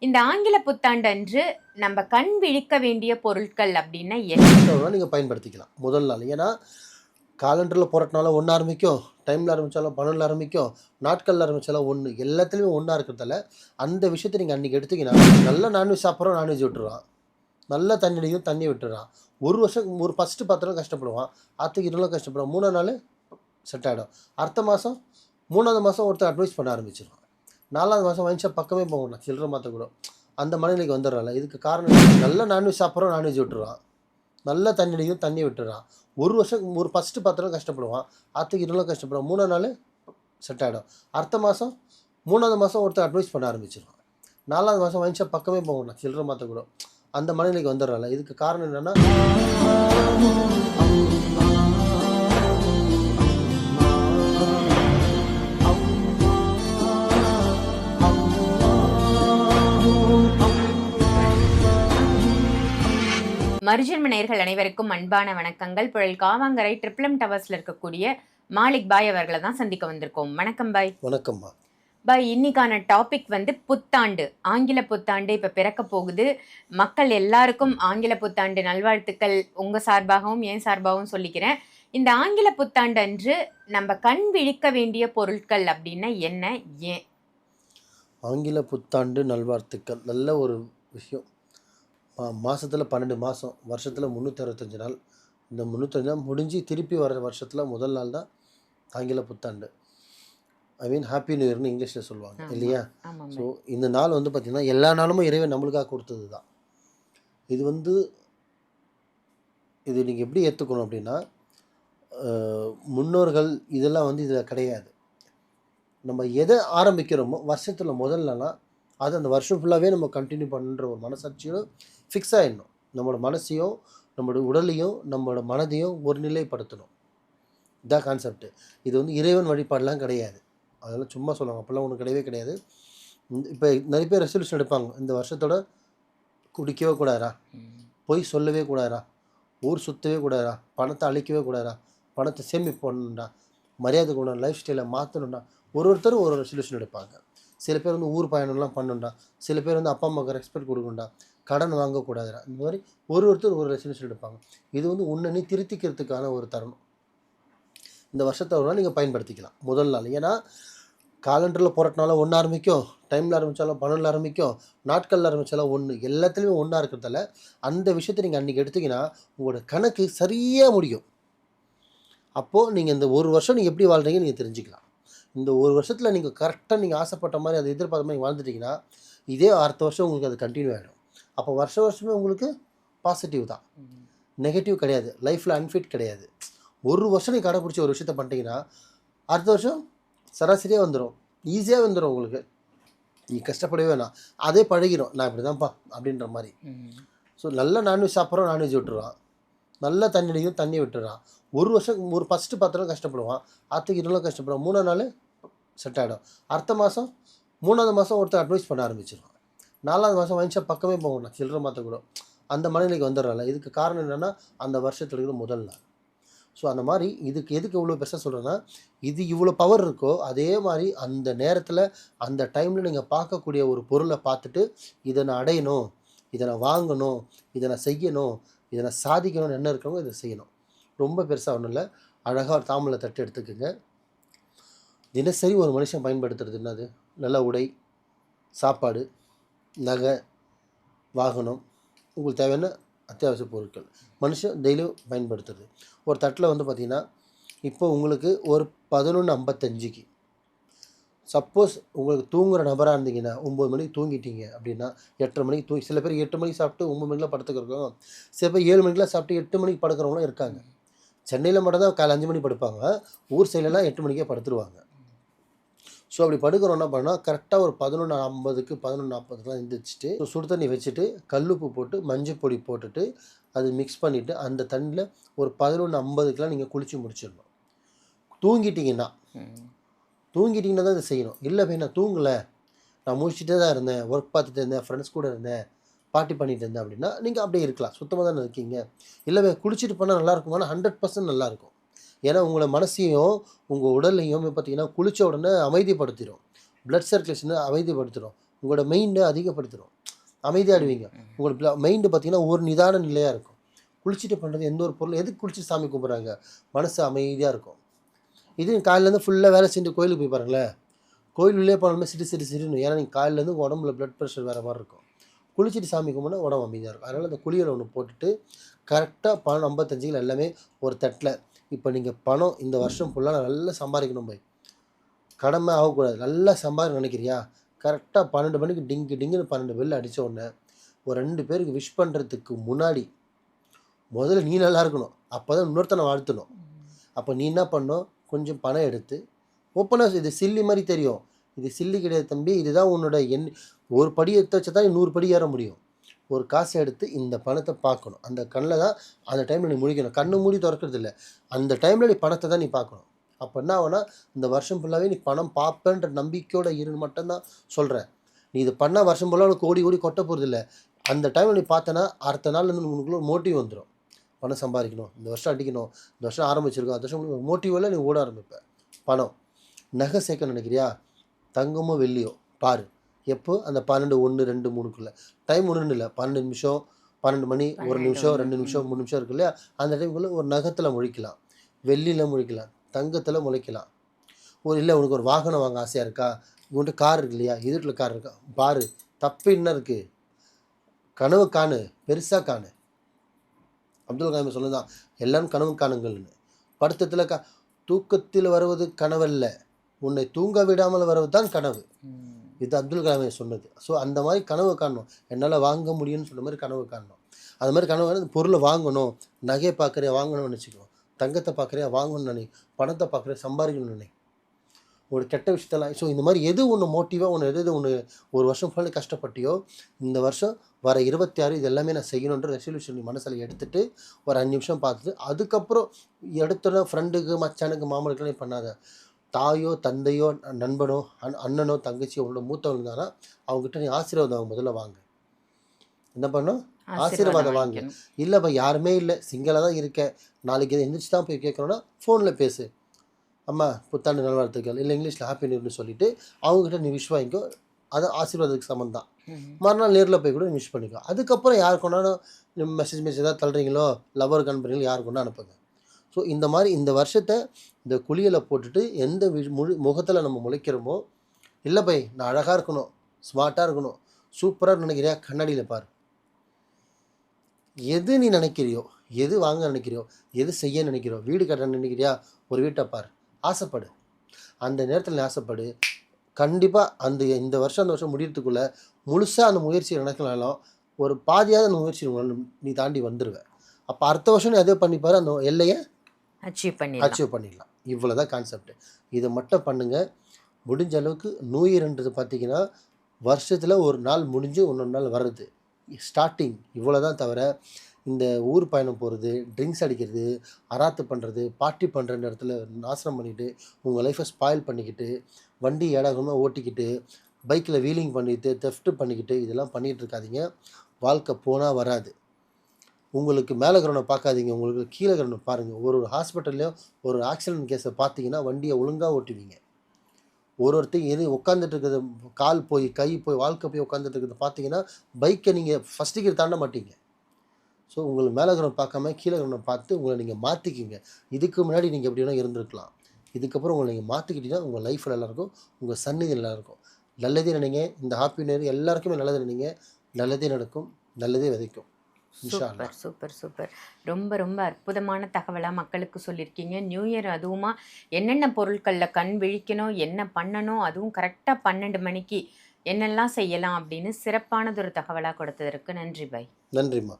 இந்த ஆங்கில புத்தாண்டு அன்று நம்ம கண் விழிக்க வேண்டிய பொருட்கள் அப்படின்னா என்ன? நீங்கள் பயன்படுத்திக்கலாம் முதல் நாள். ஏன்னா காலண்டரில் போகிறதுனால ஒன்று ஆரம்பிக்கும், டைமில் ஆரம்பித்தாலும் 12 ஆரம்பிக்கும், நாட்களில் ஆரம்பித்தாலும் ஒன்று, எல்லாத்துலேயுமே ஒன்றா இருக்கிறதால அந்த விஷயத்தை நீங்கள் அன்றைக்கி எடுத்தீங்கன்னா, நல்லா நான்வெஜ் சாப்பிட்றோம், நான்வெஜ் விட்டுறான், நல்லா தண்ணி அடிக்கும், தண்ணி விட்டுறான். ஒரு வருஷம் ஒரு ஃபஸ்ட்டு 10 நாள் கஷ்டப்படுவான், அடுத்த 20 நாள் கஷ்டப்படுவான், 3ஆவது நாள் செட் ஆகிடும். அடுத்த மாதம் 3ஆவது மாதம் ஒருத்தர் அட்வைஸ் பண்ண ஆரம்பிச்சிடுவான், 4ஆவது மாதம் வைன் ஷாப் பக்கமே போகணும், சில்லறை மாற்ற கூட அந்த மனநிலைக்கு வந்துடுறாங்க. இதுக்கு காரணம் நல்லா நான்வெஜ் சாப்பிட்றோம், நான்வெஜ் விட்டுறான், நல்லா தண்ணி அடிக்கும், தண்ணி விட்டுறான். ஒரு வருஷம் ஒரு ஃபஸ்ட்டு 10 நாள் கஷ்டப்படுவான், அடுத்த 20 நாள் கஷ்டப்படுவான், 3ஆவது நாள் செட் ஆகிடும். அடுத்த மாதம் 3ஆவது மாதம் ஒருத்தர் அட்வைஸ் பண்ண ஆரம்பிச்சிடுவான், 4ஆவது மாதம் வைன் ஷாப் பக்கமே போகணும், சில்லறை மாற்ற கூட அந்த மனநிலைக்கு வந்துடுறாங்க. இதுக்கு காரணம் என்னென்னா, மருஜன்ம நேயர்கள் அனைவருக்கும் அன்பான வணக்கங்கள். புழல் காவாங்கரை ட்ரிப்ளம் டவர்ஸ்ல இருக்கக்கூடிய மாலிக் பாய் அவர்களை தான் சந்திக்க வந்திருக்கோம். வணக்கம் பாய். வணக்கம்மா பாய். இன்னைக்கான டாபிக் புத்தாண்டு, ஆங்கில புத்தாண்டு இப்ப பிறக்க போகுது. மக்கள் எல்லாருக்கும் ஆங்கில புத்தாண்டு நல்வாழ்த்துக்கள் உங்க சார்பாகவும் என் சார்பாகவும் சொல்லிக்கிறேன். இந்த ஆங்கில புத்தாண்டு அன்று நம்ம கண் விழிக்க வேண்டிய பொருட்கள் அப்படின்னா என்ன, ஏன்? ஆங்கில புத்தாண்டு நல்வாழ்த்துக்கள் நல்ல ஒரு விஷயம். மாதத்தில் 12 மாதம், வருஷத்தில் 365 நாள். இந்த 365 நாள் முடிஞ்சு திருப்பி வர வருஷத்தில் முதல் நாள் தான் ஆங்கில புத்தாண்டு. ஐ மீன் ஹாப்பி நியூ இயர்னு இங்கிலீஷில் சொல்லுவாங்க இல்லையா? ஸோ இந்த நாள் பார்த்திங்கன்னா எல்லா நாளும் இறைவன் நம்மளுக்காக கொடுத்தது தான். இது நீங்கள் எப்படி ஏற்றுக்கணும் அப்படின்னா, முன்னோர்கள் இதெல்லாம் இதில் கிடையாது. நம்ம எதை ஆரம்பிக்கிறோமோ வருஷத்தில் முதல் நாளாக அது அந்த வருஷம் ஃபுல்லாகவே நம்ம கண்டினியூ பண்ணுற ஒரு மனசாட்சியோடு ஃபிக்ஸ் ஆகிடணும். நம்மளோட மனசையும் நம்மளோட உடலையும் நம்மளோட மனதையும் ஒரு நிலைப்படுத்தணும். இதான் கான்செப்ட்டு. இது இறைவன் வழிபாடெலாம் கிடையாது, அதெல்லாம் சும்மா சொல்லுவாங்க, அப்போல்லாம் ஒன்றும் கிடையவே கிடையாது. இப்போ நிறைய பேர் ரெசல்யூஷன் எடுப்பாங்க, இந்த வருஷத்தோட குடிக்கவே கூடாதா, பொய் சொல்லவே கூடாதா, ஊர் சுற்றவே கூடாதா, பணத்தை அழிக்கவே கூடாதா, பணத்தை சேமிப்பு பண்ணணுண்டா, மரியாதை கொண்டு லைஃப் ஸ்டைலை மாற்றணுண்டா. ஒருத்தரும் ஒரு ரெசல்யூஷன் எடுப்பாங்க. சில பேர் ஊர் பயணம்லாம் பண்ணுண்டா, சில பேர் அப்பா அம்மாவுக்கு ரெஸ்பெக்ட் கொடுக்குண்டா, கடன் வாங்கக்கூடாதுடா. இந்த மாதிரி ஒருத்தர் ஒரு ரெசல்யூஷன் எடுப்பாங்க. இது உன்னை நீ திருத்திக்கிறதுக்கான ஒரு தருணம். இந்த வருஷத்தை ஒரு நாள் நீங்கள் பயன்படுத்திக்கலாம் முதல் நாள். ஏன்னா காலண்டரில் போகிறதுனால ஒன்று ஆரம்பிக்கும், டைமில் ஆரம்பித்தாலும் 12 ஆரம்பிக்கும், நாட்களில் ஆரம்பித்தாலும் ஒன்று, எல்லாத்துலேயுமே ஒன்றா இருக்கிறதால அந்த விஷயத்தை நீங்கள் அன்றைக்கி எடுத்திங்கன்னா உங்களோட கணக்கு சரியாக முடியும். அப்போது நீங்கள் இந்த ஒரு வருஷம் நீங்கள் எப்படி வாழ்கிறீங்கன்னு நீங்கள் தெரிஞ்சுக்கலாம். இந்த ஒரு வருஷத்தில் நீங்கள் கரெக்டாக நீங்கள் ஆசைப்பட்ட மாதிரி அதை எதிர்பார்த்த மாதிரி வாழ்ந்துட்டிங்கன்னா இதே அடுத்த வருஷம் உங்களுக்கு அது கண்டினியூ ஆகிடும். அப்போ வருஷமே உங்களுக்கு பாசிட்டிவ் தான், நெகட்டிவ் கிடையாது. லைஃப்பில் அன்ஃபிட் கிடையாது. ஒரு வருஷம் நீங்கள் கடைப்பிடிச்சி ஒரு விஷயத்த பண்ணிட்டீங்கன்னா அடுத்த வருஷம் சராசரியாக வந்துடும், ஈஸியாக வந்துடும் உங்களுக்கு. நீங்கள் கஷ்டப்படவே வேணாம், அதே பழகிடும். நான் இப்படி தான்ப்பா அப்படின்ற மாதிரி. ஸோ நல்லா நான்வெஜ் சாப்பிட்றோம், நான்வெஜ் விட்டுருவான், நல்லா தண்ணி அடிக்கும், தண்ணி விட்டுறான். ஒரு வருஷம் ஒரு ஃபஸ்ட்டு 10 நாள் கஷ்டப்படுவான், அடுத்த 20 நாள் கஷ்டப்படுவான், 3ஆவது நாள் செட் ஆகிடும். அடுத்த மாதம் 3ஆவது மாதம் ஒருத்தர் அட்வைஸ் பண்ண ஆரம்பிச்சிடுவான், 4ஆவது மாதம் வைன் ஷாப் பக்கமே போகணும், சில்லறை மாற்ற கூட அந்த மனநிலைக்கு வந்துடுறாங்க. இதுக்கு காரணம் என்னென்னா அந்த வருஷத்துல இருக்கிற முதல் நாள். ஸோ அந்த மாதிரி எதுக்கு இவ்வளோ பெருசாக சொல்கிறேன்னா, இது இவ்வளோ பவர் இருக்கோ அதே மாதிரி அந்த நேரத்தில் அந்த டைமில் நீங்கள் பார்க்கக்கூடிய ஒரு பொருளை பார்த்துட்டு இதை நான் அடையணும், இதை நான் வாங்கணும், இதை நான் செய்யணும், இதை நான் சாதிக்கணும்னு என்ன இருக்கவங்க இதை செய்யணும். ரொம்ப பெருசாக ஒன்றும் இல்லை, அழகாக ஒரு தாம்பூல தட்டு எடுத்துக்கோங்க. தினசரி ஒரு மனுஷன் பயன்படுத்துறது என்னது? நல்ல உடை, சாப்பாடு, நகை, வாகனம், உங்களுக்கு தேவையான அத்தியாவசிய பொருட்கள் மனுஷன் டெய்லியும் பயன்படுத்துறது. ஒரு தட்டில் பார்த்திங்கன்னா இப்போ உங்களுக்கு ஒரு 11:55க்கு சப்போஸ் உங்களுக்கு தூங்குகிற நபராக இருந்தீங்கன்னா 9 மணிக்கு தூங்கிட்டீங்க அப்படின்னா 8:30 மணிக்கு தூங்கி, சில பேர் 8 மணிக்கு சாப்பிட்டு 9 மணிக்கெலாம் படுத்துக்கிறோம், சில பேர் 7 மணிக்கெலாம் சாப்பிட்டு 8 மணிக்கு படுக்கிறவங்களும் இருக்காங்க. சென்னையில் மட்டும் தான் காலை 5 மணிக்கு படுப்பாங்க, ஊர் சைட்லலாம் 8 மணிக்கே படுத்துருவாங்க. ஸோ அப்படி படுக்கிறோம் என்ன பண்ணால் கரெக்டாக ஒரு 11:50க்கு 11:40க்குலாம் எழுந்திரிச்சிட்டு சுடு தண்ணி வச்சுட்டு கல்லுப்பு போட்டு மஞ்சள் பொடி போட்டுட்டு அது மிக்ஸ் பண்ணிவிட்டு அந்த தண்ணியில் ஒரு 11:50க்குலாம் நீங்கள் குளித்து முடிச்சிடணும். தூங்கிட்டிங்கன்னா தான் இதை செய்யணும். இல்லை போய் நான் தூங்கலை, நான் முடிச்சுட்டே தான் இருந்தேன், ஒர்க் பார்த்துட்டு இருந்தேன், ஃப்ரெண்ட்ஸ் கூட இருந்தேன், பார்ட்டி பண்ணிட்டு இருந்தேன் அப்படின்னா நீங்கள் அப்படியே இருக்கலாம், சுத்தமாக தானே இருக்கீங்க. இல்லை குளிச்சுட்டு போனால் நல்லாயிருக்குமானா 100% நல்லாயிருக்கும். ஏன்னா உங்களை மனசையும் உங்கள் உடலையும் பார்த்திங்கன்னா குளித்த உடனே அமைதிப்படுத்திடும், ப்ளட் சர்க்குலேஷனை அமைதிப்படுத்திடும், உங்களோட மைண்டை அதிகப்படுத்திடும், அமைதியாடுவீங்க. உங்களோட மைண்டு பார்த்தீங்கன்னா ஒரு நிதான நிலையாக இருக்கும். குளிச்சுட்டு பண்ணுறது எந்த ஒரு பொருள் எதுக்கு குளிச்சுட்டு சாமி கும்பிட்றாங்க, மனசு அமைதியாக இருக்கும். இது காலையிலேருந்து ஃபுல்லாக வேலை செஞ்சு கோயிலுக்கு போய் பாருங்களேன், கோயில் உள்ளே போனாலுமே சிரின்னு. ஏன்னா நீங்கள் காலையிலேருந்து உடம்புல ப்ளட் ப்ரெஷர் வேறு மாதிரி இருக்கும். குளிச்சுட்டு சாமி கும்பிட்னா உடம்பு அமைதியாக இருக்கும். அதனால் அந்த குளியலை ஒன்று போட்டுட்டு கரெக்டாக பணம் 55 கிலோ எல்லாமே ஒரு தட்டில். இப்போ நீங்கள் பணம் இந்த வருஷம் ஃபுல்லாக நல்லா சம்பாதிக்கணும் போய், கடமை ஆகக்கூடாது, நல்லா சம்பாதிக்க நினைக்கிறியா, கரெக்டாக 12 மணிக்கு டிங்குன்னு 12 பெல் அடித்த உடனே ஒரு 2 பேருக்கு விஷ் பண்ணுறதுக்கு முன்னாடி முதல்ல நீ நல்லா இருக்கணும். அப்போ தான் இன்னொருத்தனை வாழ்த்தணும். அப்போ நீ என்ன பண்ணணும், கொஞ்சம் பணம் எடுத்து ஓப்பனாக, இது சில்லி மாதிரி தெரியும், இது சில்லி கிடையாது தம்பி, இதுதான் உன்னோட ஒரு படி எடுத்து வச்சா தான் 100 படி ஏற முடியும். ஒரு காசை எடுத்து இந்த பணத்தை பார்க்கணும். அந்த கண்ணில் தான் அந்த டைமில் நீ முழிக்கணும். கண்ணு மூடி திறக்கிறது இல்லை, அந்த டைமில் நீ பணத்தை தான் நீ பார்க்கணும். அப்போ என்ன ஆகுனா, இந்த வருஷம் ஃபுல்லாகவே நீ பணம் பார்ப்பேன்ற நம்பிக்கையோட இருன்னு மட்டும்தான் சொல்கிறேன். நீ இது பண்ணால் வருஷம் ஃபுல்லாக உனக்கு ஓடி கொட்ட போகிறது இல்லை. அந்த டைமில் நீ பார்த்தனா அடுத்த நாள்லேருந்து உனக்குள்ள ஒரு மோட்டிவ் வந்துடும். பணம் சம்பாதிக்கணும், இந்த வருஷம் அடிக்கணும், இந்த வருஷம் ஆரம்பிச்சிருக்கோம், அந்த வருஷம் மோட்டிவில் நீ ஓட ஆரம்பிப்ப. பணம் நகை சேர்க்க நினைக்கிறியா, தங்கமோ வெள்ளியோ பாரு, எப்போ அந்த 12, 1, 2, 3க்குள்ளே டைம் ஒன்றுன்னு இல்லை, 12 நிமிஷம், 12 மணி, 1 நிமிஷம், 2 நிமிஷம், 3 நிமிஷம் இருக்கு இல்லையா, அந்த டைமுக்குள்ளே ஒரு நகத்தில் முழிக்கலாம், வெள்ளியில் முழிக்கலாம், தங்கத்தில் முளைக்கலாம். இல்லை உனக்கு ஒரு வாகனம் வாங்க ஆசையாக இருக்கா, உங்கள்கிட்ட கார் இருக்கு இல்லையா, எதிர்கில் கார் இருக்கா பாரு, தப்பு என்ன இருக்குது, கனவு காணு, பெருசாக காணு. அப்துல் கலாம் சொன்னதான், எல்லாரும் கனவு காணுங்கள்னு. படுத்தத்தில் தூக்கத்தில் வருவது கனவல்ல, உன்னை தூங்க விடாமல் வருவது தான் கனவு. இது அப்துல் கலாமே சொன்னது. ஸோ அந்த மாதிரி கனவு காணணும், என்னால் வாங்க முடியும்னு சொன்ன மாதிரி கனவு காணணும். அது மாதிரி கனவு காணும், பொருளை வாங்கணும், நகையை பார்க்குறியா வாங்கணும்னு நினச்சிக்கோ, தங்கத்தை பார்க்குறியா வாங்கணும்னு நினை, பணத்தை பார்க்குறியா சம்பாதிக்கணும்னு நினை, ஒரு கெட்ட விஷயத்தெல்லாம். ஸோ இந்த மாதிரி எது ஒன்று மோட்டிவாக ஒன்று எது ஒன்று ஒரு வருஷம் ஃபுல்லாக கஷ்டப்பட்டியோ, இந்த வருஷம் வர 26 இது எல்லாமே நான் செய்யணுன்ற ரெசல்யூஷன் நீ மனசில் எடுத்துகிட்டு ஒரு 5 நிமிஷம் பார்த்துட்டு அதுக்கப்புறம் எடுத்தோட ஃப்ரெண்டுக்கு மச்சானுக்கு மாமனுக்குலாம் நீ பண்ணாத. தாயோ தந்தையோ நண்பனோ அண்ணனோ தங்கச்சியோ உள்ள மூத்தவங்க இருந்தாங்கன்னா அவங்ககிட்ட நீ ஆசீர்வாதம் முதல்ல வாங்க. என்ன பண்ணும், ஆசீர்வாதம் வாங்க. இல்லைப்பா யாருமே இல்லை, சிங்கிளாக தான் இருக்கேன், நாளைக்கு எந்திரிச்சு தான் போய் கேட்கணுன்னா ஃபோனில் பேசு, அம்மா புத்தாண்டு நல்வாழ்த்துக்கள், இல்லை இங்கிலீஷில் ஹாப்பி நியூர்னு சொல்லிவிட்டு அவங்ககிட்ட நீ விஷ் வாங்கிக்கோ. அது ஆசீர்வாதத்துக்கு சமம் தான். மறுநாள் நேரில் போய் கூட விஷ் பண்ணிக்கோ. அதுக்கப்புறம் யார் கொண்டாலும் மெசேஜ் ஏதாவது தள்ளுறீங்களோ, லவ்வருக்கு அனுப்புறீங்களோ, யார் கொண்டா அனுப்புங்க. ஸோ இந்த மாதிரி இந்த வருஷத்தை இந்த குளியலை போட்டுட்டு எந்த முகத்தில் நம்ம முளைக்கிறோமோ, இல்லை பை நான் அழகாக இருக்கணும், ஸ்மார்ட்டாக இருக்கணும், சூப்பராக நினைக்கிறியா, கண்ணாடியில் பாரு. எது நீ நினைக்கிறியோ, எது வாங்க நினைக்கிறியோ, எது செய்ய நினைக்கிறியோ, வீடு கட்ட நினைக்கிறியா, ஒரு வீட்டை பாரு, ஆசைப்படு. அந்த நேரத்தில் நீ ஆசைப்படு. கண்டிப்பாக இந்த வருஷம் முடியறதுக்குள்ளே முழுசாக அந்த முயற்சி நடக்கலாலும் ஒரு பாதியாவது அந்த முயற்சி நீ தாண்டி வந்துடுவேன். அப்போ அடுத்த வருஷம் நீ அதே பண்ணிப்பாரு, அந்த எல்லையை அச்சீவ் பண்ணிடலாம். இவ்வளோ தான் கான்செப்ட். இதை மட்டும் பண்ணுங்கள். முடிஞ்ச அளவுக்கு நியூ இயர்ன்றது பார்த்திங்கன்னா வருஷத்தில் ஒரு நாள் முடிஞ்சு இன்னொரு நாள் வர்றது ஸ்டார்டிங், இவ்வளோ தான். தவிர இந்த ஊர் பயணம் போகிறது, ட்ரிங்க்ஸ் அடிக்கிறது, அராத்து பண்ணுறது, பார்ட்டி பண்ணுற இடத்துல நாசனம் பண்ணிவிட்டு உங்கள் லைஃப்பை ஸ்பாயில் பண்ணிக்கிட்டு, வண்டி ஏடாகமாக ஓட்டிக்கிட்டு, பைக்கில் வீலிங் பண்ணிட்டு, தெஃப்ட் பண்ணிக்கிட்டு, இதெல்லாம் பண்ணிகிட்டு இருக்காதீங்க. வாழ்க்கை போனால் வராது. உங்களுக்கு மேலே இருக்கிறவனை பார்க்காதீங்க, உங்களுக்கு கீழே இருக்கிறவனை பாருங்கள். ஒரு ஹாஸ்பிட்டல்லையும் ஒரு ஆக்சிடென்ட் கேஸை பார்த்தீங்கன்னா வண்டியை ஒழுங்காக ஓட்டுவீங்க. ஒருத்தர் எது உட்காந்துட்டு இருக்கிறது, கால் போய் கை போய் வாழ்க்கை போய் உட்காந்துட்டு இருக்கிறது பார்த்தீங்கன்னா பைக்கை நீங்கள் ஃபஸ்ட்டு கீழே தாண்ட மாட்டீங்க. ஸோ உங்களுக்கு மேலே இருக்கிறவனை பார்க்காம கீழே இருக்கிறவனை பார்த்து உங்களை நீங்கள் மாற்றிக்கிங்க. இதுக்கு முன்னாடி நீங்கள் எப்படி வேணால் இருந்திருக்கலாம், இதுக்கப்புறம் உங்களை நீங்கள் மாற்றிக்கிட்டீங்கன்னா உங்கள் லைஃப் நல்லாயிருக்கும், உங்கள் சந்நிதி நல்லாயிருக்கும். நல்லதே நினைங்க. இந்த ஹாப்பி நியூ இயர் எல்லாருக்குமே நல்லது நினைங்க. நல்லதே நடக்கும், நல்லதே விதைக்கும். Super super super. ரொம்ப ரொம்ப அற்புதமான தகவலாக மக்களுக்கு சொல்லியிருக்கீங்க. நியூ இயர் அதுவுமா என்னென்ன பொருட்களில் கண் விழிக்கணும், என்ன பண்ணணும், அதுவும் கரெக்டாக 12 மணிக்கு என்னெல்லாம் செய்யலாம் அப்படின்னு சிறப்பானதொரு தகவலாக கொடுத்ததற்கு நன்றி பாய். நன்றிம்மா.